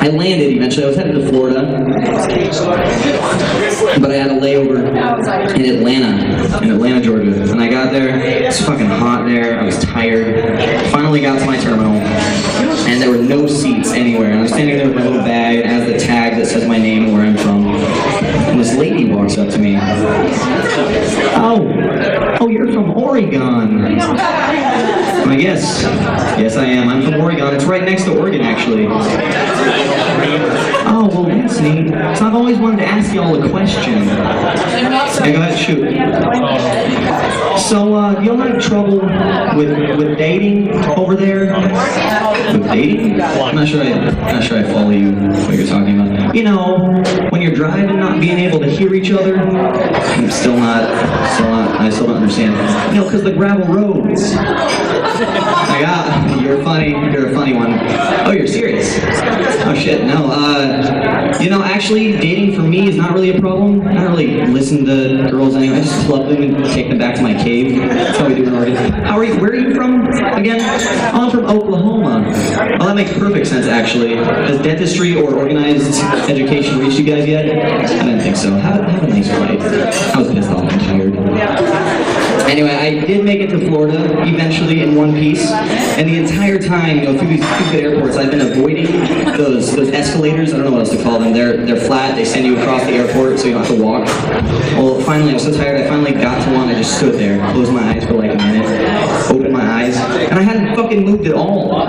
I landed eventually. I was headed to Florida, but I had a layover in Atlanta, Georgia. And I got there, it's fucking hot there, I was tired. Finally got to my terminal, and there were no seats anywhere. And I'm standing there with my little bag, and it has the tag that says my name and where I'm from. And this lady walks up to me. Oh, you're from Oregon. I'm like, yes, I am. I'm from Oregon. It's right next to Oregon, actually. Oh, well, that's neat. So I've always wanted to ask y'all a question. Yeah, go ahead, shoot. So, do y'all have trouble with dating over there? With dating? I'm not sure I follow you, what you're talking about. You know, when you're driving, not being able to hear each other. I still don't understand. You know, because the gravel roads. You're a funny one. Oh, you're serious? Oh shit, no. You know, actually, dating for me is not really a problem. I don't really listen to girls anyway. I just club them and take them back to my cave. That's how we do in Oregon. Where are you from again? Oh, I'm from Oklahoma. Oh, that makes perfect sense, actually. Has dentistry or organized education reached you guys yet? I didn't think so. Have a nice flight. I was pissed off and tired. Anyway, I did make it to Florida eventually in one piece, and the entire time, you know, through these stupid airports, I've been avoiding those escalators. I don't know what else to call them. They're flat. They send you across the airport, so you don't have to walk. Well, finally, I was so tired. I finally got to one. I just stood there, closed my eyes for like a minute, opened my eyes, and I hadn't fucking moved at all.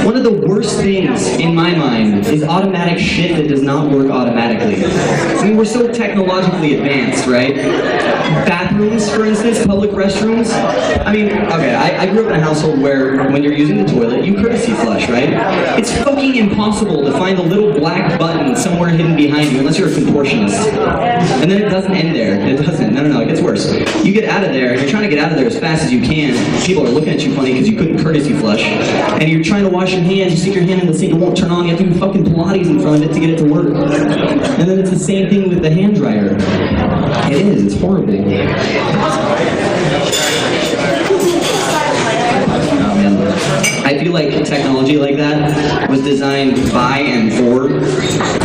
One of the worst things in my mind is automatic shit that does not work automatically. I mean, we're so technologically advanced, right? Bathrooms, for instance, public restrooms. I mean, okay, I grew up in a household where when you're using the toilet, you courtesy flush, right? It's fucking impossible to find the little black button somewhere hidden behind you unless you're a contortionist. And then it doesn't end there. It doesn't. No, it gets worse. You get out of there, and you're trying to get out of there as fast as you can. People are looking at you funny because you couldn't courtesy flush. And you're trying to wash your hands, you stick your hand in the sink, it won't turn on, you have to do fucking Pilates in front of it to get it to work. And then it's the same thing with the hand dryer. It is, it's horrible. Oh man. I feel like technology like that was designed by and for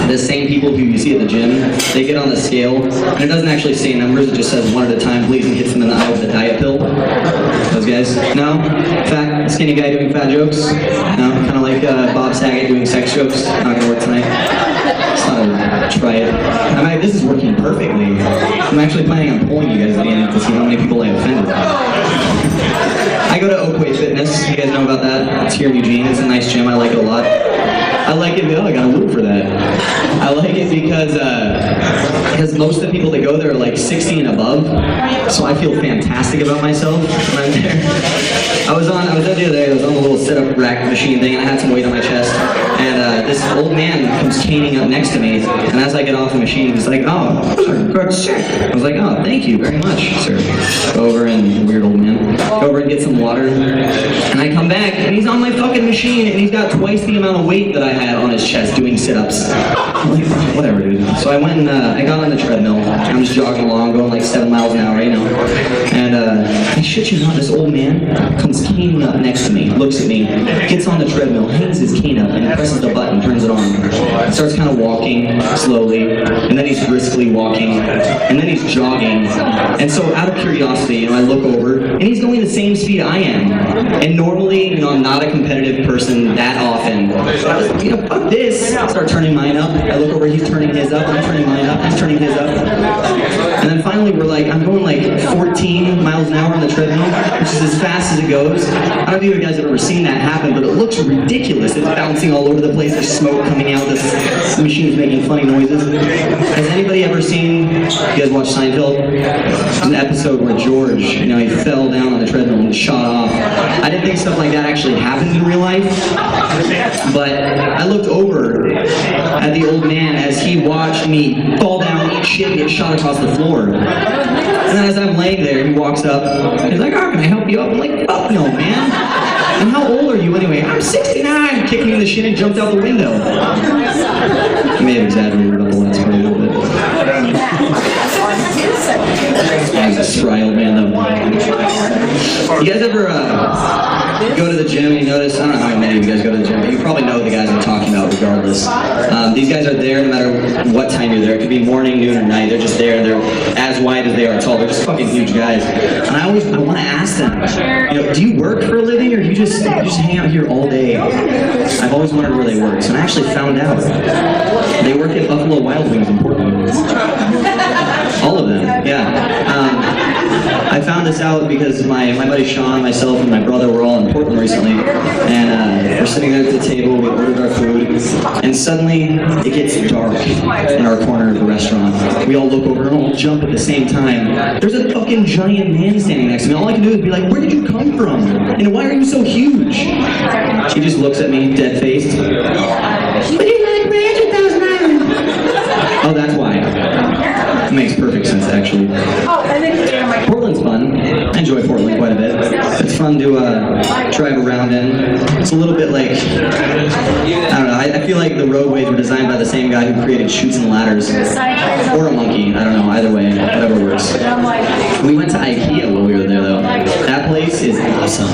the same people who you see at the gym. They get on the scale, and it doesn't actually say numbers, it just says one at a time, please, and hits them in the eye with a diet pill. Those guys? No? Fat, skinny guy doing fat jokes? No? Kind of like Bob Saget doing sex jokes? Not gonna work tonight. Try it. This is working perfectly. I'm actually planning on polling you guys at the end to see how many people I offended. I go to Oakway Fitness. You guys know about that? It's here in Eugene. It's a nice gym. I like it a lot. I like it. Oh, I got a loop for that. I like it because most of the people that go there are like 60 and above. So I feel fantastic about myself when I'm there. I was there the other day. I was on the little sit-up rack machine thing, and I had some weight on my chest. And this old man comes caning up next to me, and as I get off the machine, he's like, "Oh, good shit." I was like, "Oh, thank you very much, sir." Go over and weird old man. Go over and get some water, and I come back, and he's on my fucking machine, and he's got twice the amount of weight that I had on his chest doing sit-ups. I'm like, whatever, dude. So I went and I got on the treadmill. I'm just jogging along, going like 7 miles an hour, you know. And I shit you not, this old man comes caning up next to me, looks at me, gets on the treadmill, hangs his cane up, and presses the button, turns it on. Starts kind of walking slowly, and then he's briskly walking, and then he's jogging. And so out of curiosity, you know, I look over, and he's going the same speed I am. And normally, you know, I'm not a competitive person that often. So I was, you know, fuck this. I start turning mine up. I look over, he's turning his up, I'm turning mine up, he's turning his up. And then finally I'm going like 14 miles an hour on the treadmill, which is as fast as it goes. I don't know if you guys have ever seen that happen, but it looks ridiculous. It's bouncing all over the place, there's smoke coming out, this machine's making funny noises. Has anybody ever seen, you guys watch Seinfeld? There's an episode where George, you know, he fell down on the treadmill and shot off. I didn't think stuff like that actually happens in real life, but I looked over at the old man as he watched me fall down, eat shit, and get shot across the floor. And then as I'm laying there, he walks up, he's like, "Oh, can I help you up?" I'm like, "Fuck no, man. And how old are you anyway?" "I'm 69, kicked me in the shin and jumped out the window. I may have exaggerated about the last part a little bit. I was a spry old man though. You guys ever, go to the gym and you notice, I don't know how many of you guys go to the gym, but you probably know the guys I'm talking about regardless. These guys are there no matter what time you're there. It could be morning, noon, or night. They're just there, and they're as wide as they are tall. They're just fucking huge guys. And I want to ask them, do you work for a living, or do you just hang out here all day? I've always wondered where they work, so I actually found out. They work at Buffalo Wild Wings in Portland. All of them, yeah. I found this out because my buddy Sean, myself, and my brother were all in Portland recently, and we're sitting there at the table, we ordered our food, and suddenly it gets dark in our corner of the restaurant. We all look over and all jump at the same time. There's a fucking giant man standing next to me. All I can do is be like, where did you come from? And why are you so huge? He just looks at me, dead-faced. What do you like, $300,000? Oh, that's why. It makes perfect sense, actually. Portland's fun. I enjoy Portland quite a bit. It's fun to drive around in. It's a little bit like, I don't know, I feel like the roadways were designed by the same guy who created Chutes and Ladders. Or a monkey, I don't know, either way, whatever works. We went to IKEA while we were there, though. That place is awesome.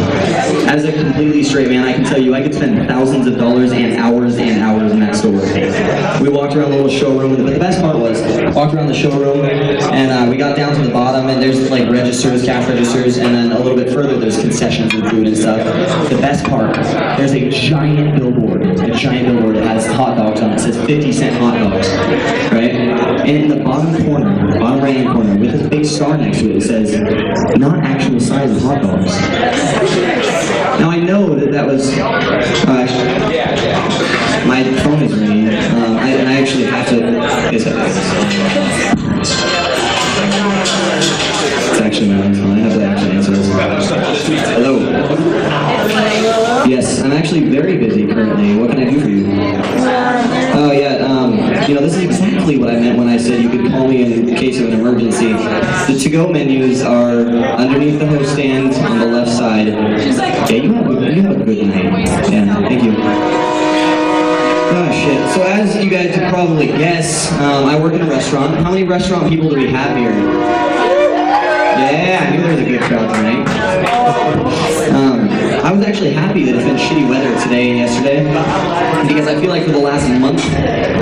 As a completely straight man, I can tell you I could spend thousands of dollars and hours in that store. We walked around the little showroom, but the best part was, walked around the showroom, and we got down to the bottom, and there's like registers, cash registers, and then a little bit further there's concessions and food and stuff. The best part, there's a giant billboard that has hot dogs on it. It says 50-cent hot dogs, right? And in the bottom corner, bottom right-hand corner, with this big star next to it, it says, not actual size of hot dogs. Now I know that was, my phone is ringing, and I actually have to, it's actually my own phone. I have to actually answer this. Hello. Yes, I'm actually very busy currently. What can I do for you? Oh yeah, this is exactly what I meant when I said you could call me in case of an emergency. The to-go menus are underneath the host stand on the left side. Yeah, you have a good night. Yeah, thank you. Oh shit. So as you guys could probably guess, I work in a restaurant. How many restaurant people do we have here? Yeah, I knew there was a good crowd tonight. I was actually happy that it's been shitty weather today and yesterday, because I feel like for the last month,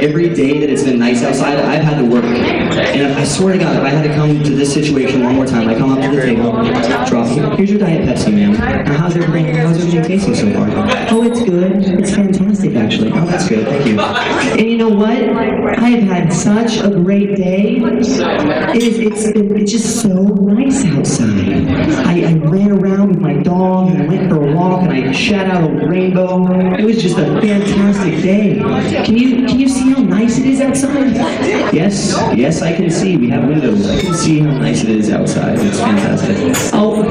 every day that it's been nice outside, I've had to work. And I swear to God, if I had to come to this situation one more time, I come up to the table, drop, here's your Diet Pepsi, ma'am. How's everything tasting so far? Oh, it's good. It's fantastic, actually. Oh, that's good. Thank you. And you know what? I have had such a great day. It's just so nice outside. I ran around with my dog, and I went for a walk, and I shot out a rainbow. It was just a fantastic day. Can you see how nice it is outside? Yes, I can see. We have windows. I can see how nice it is outside. It's fantastic. Oh,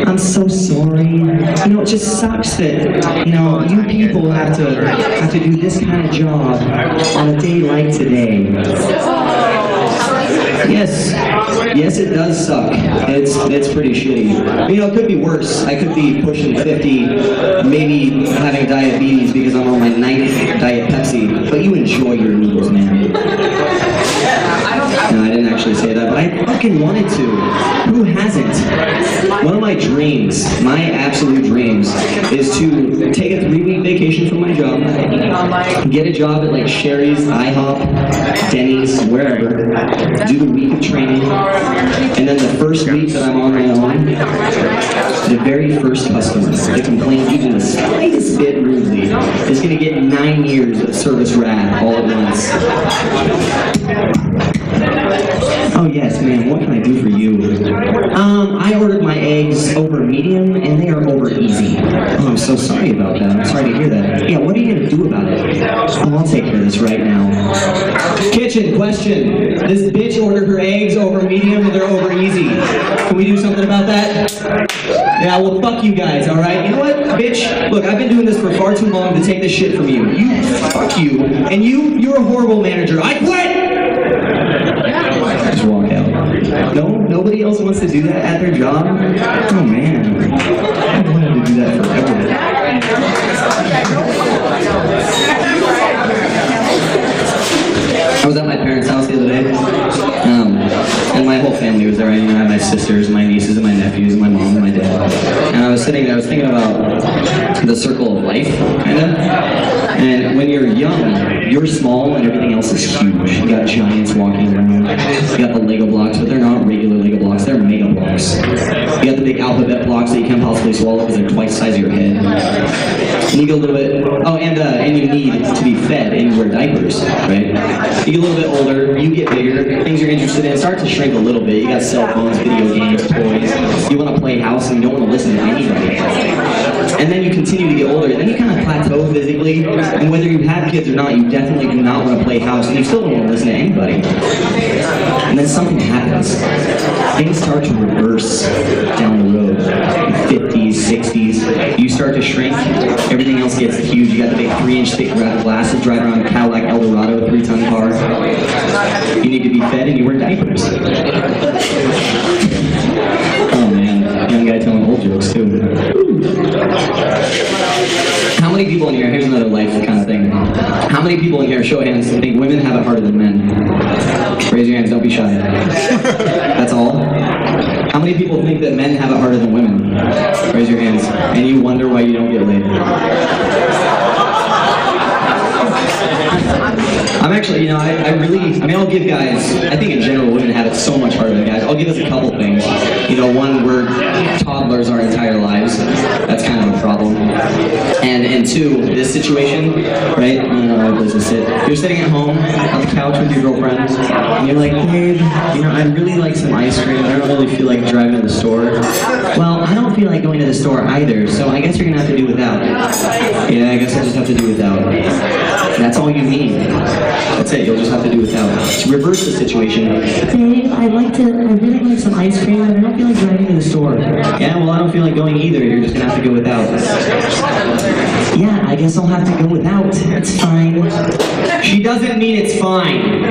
I'm so sorry. It just sucks that, you people have to do this kind of job on a day like today. Yes, it does suck. It's pretty shitty. It could be worse. I could be pushing 50, maybe having diabetes because I'm on my 9th Diet Pepsi. But you enjoy your noodles, man. No, I didn't actually say that, but I fucking wanted to. Who hasn't? One of my dreams, my absolute dreams, is to take a 3-week vacation from my job, get a job at like Sherry's, IHOP, Denny's, wherever, do the week of training, and then the first week that I'm on my own, the very first customer that complains even the slightest bit rudely is going to get 9 years of service rad all at once. Oh yes, ma'am, what can I do for you? I ordered my eggs over medium, and they are over easy. Oh, I'm so sorry about that. I'm sorry to hear that. Yeah, what are you going to do about it? Oh, I'll take care of this right now. Kitchen, question. This bitch ordered her eggs over medium, and they're over easy. Can we do something about that? Yeah, well, fuck you guys, alright? You know what, bitch? Look, I've been doing this for far too long to take this shit from you. Fuck you. And you're a horrible manager. I quit! Just walk out. No, nobody else wants to do that at their job? Oh man, I've wanted to do that forever. I was at my parents' house the other day, and my whole family was there. I had my sisters, my nieces, and my nephews, and my mom and my dad. And I was sitting there, I was thinking about the circle of life, kind of. And when you're young, you're small and everything else is huge. You got giants walking around. You got the Lego blocks, but they're not regular Lego blocks, they're mega blocks. You got the big alphabet blocks that you can't possibly swallow because they're twice the size of your head. And you get a little bit, and you need to be fed and you wear diapers, right? You get a little bit older, you get bigger, things you're interested in start to shrink a little bit. You got cell phones, video games, toys. You want to play house and you don't want to listen to anybody. And then you continue to get older, and then you kind of plateau physically, and whether you have kids or not, you definitely do not want to play house, and you still don't want to listen to anybody. And then something happens. Things start to reverse down the road. 50s, 60s, you start to shrink, everything else gets huge. You got the big 3-inch thick glasses, drive around a Cadillac Eldorado, 3-ton car. You need to be fed and you wear diapers. Oh man, young guy telling old jokes too. How many people in here, here's another life kind of thing. How many people in here, show of hands, think women have it harder than men? Raise your hands, don't be shy. That's all? How many people think that men have it harder than women? Raise your hands. And you wonder why you don't get laid. I'm actually, I'll give guys, I think in general women have it so much harder than guys. I'll give us a couple things. One, we're toddlers our entire lives. That's kind of a problem. And two, this situation, right? You're sitting at home on the couch with your girlfriend, and you're like, babe, I'd really like some ice cream. I don't really feel like driving to the store. Well, I don't feel like going to the store either, so I guess you're gonna have to do without. Yeah, I guess I'll just have to do without. That's all you need. That's it, you'll just have to do without. To reverse the situation, babe, I'd really like some ice cream, and I don't feel like driving to the store. Yeah, well, I don't feel like going either, you're just gonna have to go without. Yeah, I guess I'll have to go without. It's fine. She doesn't mean it's fine.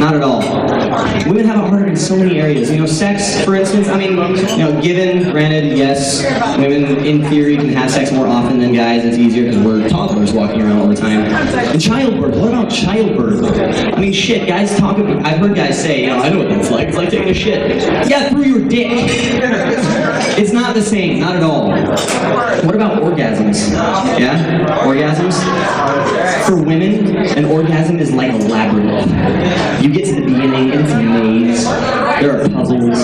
Not at all. Women have it harder in so many areas. Sex, for instance, granted, yes, women in theory can have sex more often than guys. It's easier because we're toddlers walking around all the time. And childbirth, what about childbirth? Shit, guys talk about, I've heard guys say, I know what that's like. It's like taking a shit. Yeah, through your dick. It's not the same, not at all. What about orgasms? Yeah? Orgasms? For women, an orgasm is like a labyrinth. You get to the beginning, and it's a maze. There are puzzles,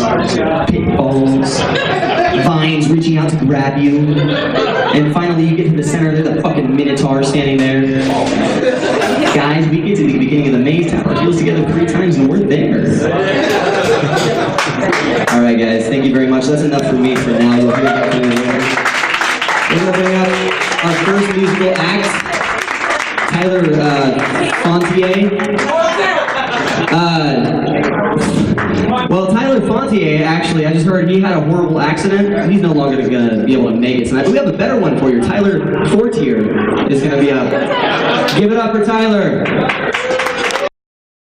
pitfalls, vines reaching out to grab you. And finally, you get to the center, there's a fucking minotaur standing there. Guys, we get to the beginning of the maze, tap our heels together 3 times, and we're there. Alright guys, thank you very much. That's enough for me for now. We'll hear back from you later. We're going to bring up our first musical act, Tyler Fontier. Tyler Fontier, actually, I just heard he had a horrible accident. He's no longer going to be able to make it tonight. But we have a better one for you. Tyler Fortier is going to be up. Give it up for Tyler.